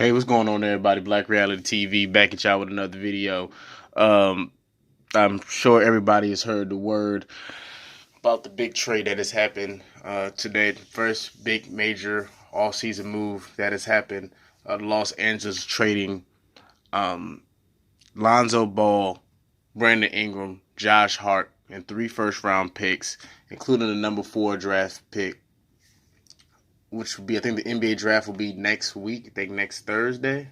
Hey, what's going on, everybody? Black Reality TV back at y'all with another video. Um, I'm sure everybody has heard the word about the big trade that has happened today. The first big major all-season move that has happened. Los Angeles trading um, Lonzo Ball, Brandon Ingram, Josh Hart, and 3 first-round picks, including the number 4 draft pick, which will be, I think the NBA draft will be next week. I think next Thursday.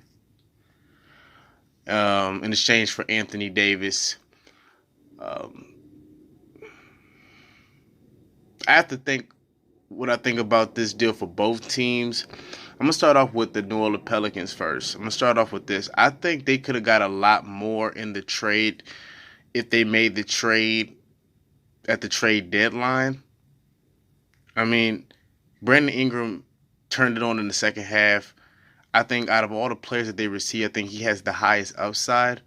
In exchange for Anthony Davis. Um, I have to think what I think about this deal for both teams. I'm going to start off with the New Orleans Pelicans first. I'm going to start off with this. I think they could have got a lot more in the trade if they made the trade at the trade deadline. I mean, Brandon Ingram turned it on in the second half. I think out of all the players that they receive, I think he has the highest upside.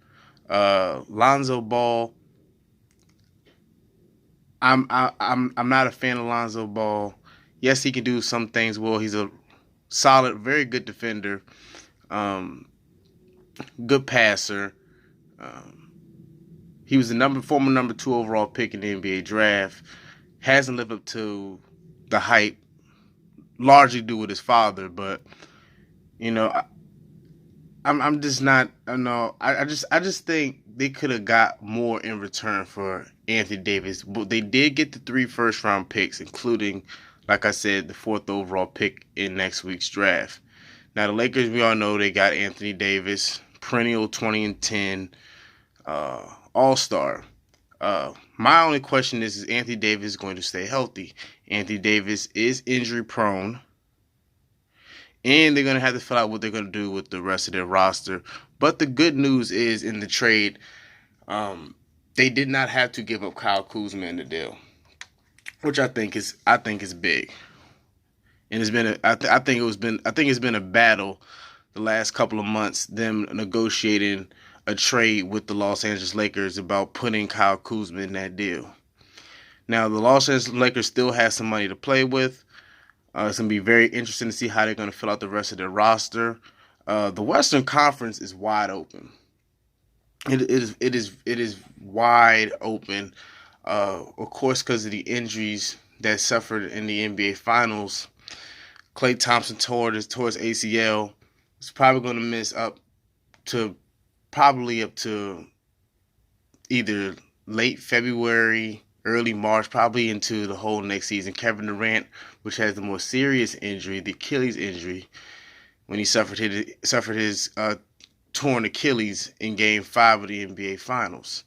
Lonzo Ball, I'm not a fan of Lonzo Ball. Yes, he can do some things well. He's a solid, very good defender, um, good passer. Um, he was the former number 2 overall pick in the NBA draft. Hasn't lived up to the hype, largely due with his father. But you know, I'm just not. I know. I just think they could have got more in return for Anthony Davis. But they did get the 3 first-round picks, including, like I said, the 4th overall pick in next week's draft. Now the Lakers, we all know they got Anthony Davis, perennial 20 and 10 All-Star. My only question is Anthony Davis going to stay healthy? Anthony Davis is injury prone. And they're going to have to fill out what they're going to do with the rest of their roster. But the good news is in the trade, they did not have to give up Kyle Kuzma in the deal, which I think is big. And it's been I think it's been a battle the last couple of months, them negotiating a trade with the Los Angeles Lakers about putting Kyle Kuzma in that deal. Now the Los Angeles Lakers still have some money to play with. It's going to be very interesting to see how they're going to fill out the rest of their roster. The Western Conference is wide open. It is wide open. Of course, because of the injuries that suffered in the NBA Finals. Klay Thompson tore his ACL. He's probably going to miss up to either late February, early March, probably into the whole next season. Kevin Durant, which has the more serious injury, the Achilles injury, when he suffered his torn Achilles in Game 5 of the NBA Finals.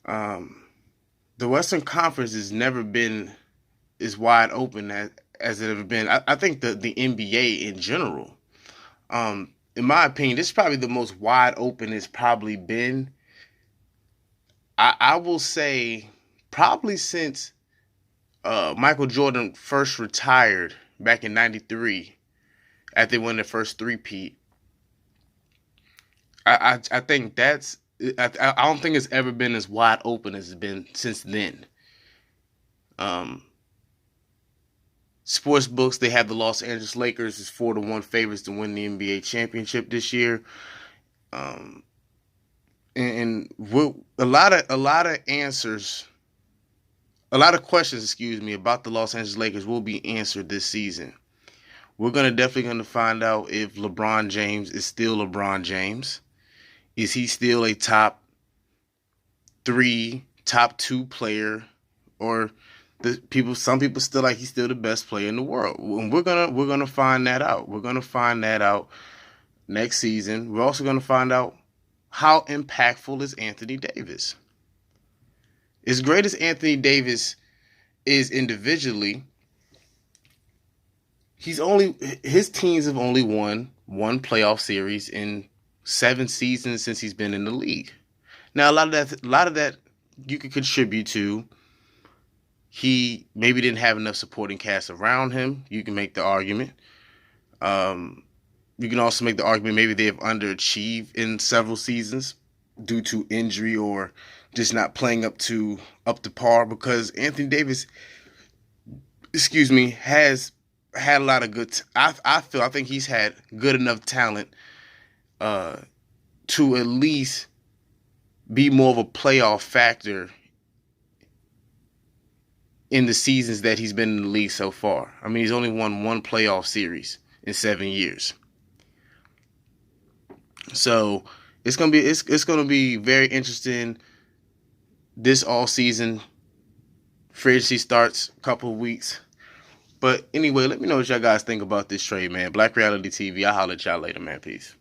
The Western Conference has never been as wide open as it ever been. I think the NBA in general, in my opinion, this is probably the most wide open it's probably been. I will say probably since Michael Jordan first retired back in '93 after they won their first three-peat. I think I don't think it's ever been as wide open as it's been since then. Sports books, they have the Los Angeles Lakers as 4-1 favorites to win the NBA championship this year. And a lot of answers, a lot of questions, about the Los Angeles Lakers will be answered this season. We're definitely going to find out if LeBron James is still LeBron James. Is he still a top 3, top 2 player, or some people still like he's still the best player in the world? And we're gonna find that out. We're gonna find that out next season. We're also gonna find out how impactful is Anthony Davis. As great as Anthony Davis is individually, his teams have only won 1 playoff series in 7 seasons since he's been in the league. Now a lot of that you could contribute to he maybe didn't have enough supporting cast around him. You can make the argument. You can also make the argument maybe they have underachieved in several seasons due to injury or just not playing up to par, because Anthony Davis, has had a lot of good. I think he's had good enough talent to at least be more of a playoff factor in the seasons that he's been in the league so far. I mean, he's only won one playoff series in 7 years. So it's gonna be very interesting this all season. Free agency starts a couple of weeks. But anyway, let me know what y'all guys think about this trade, man. Black Reality TV. I'll holler at y'all later, man. Peace.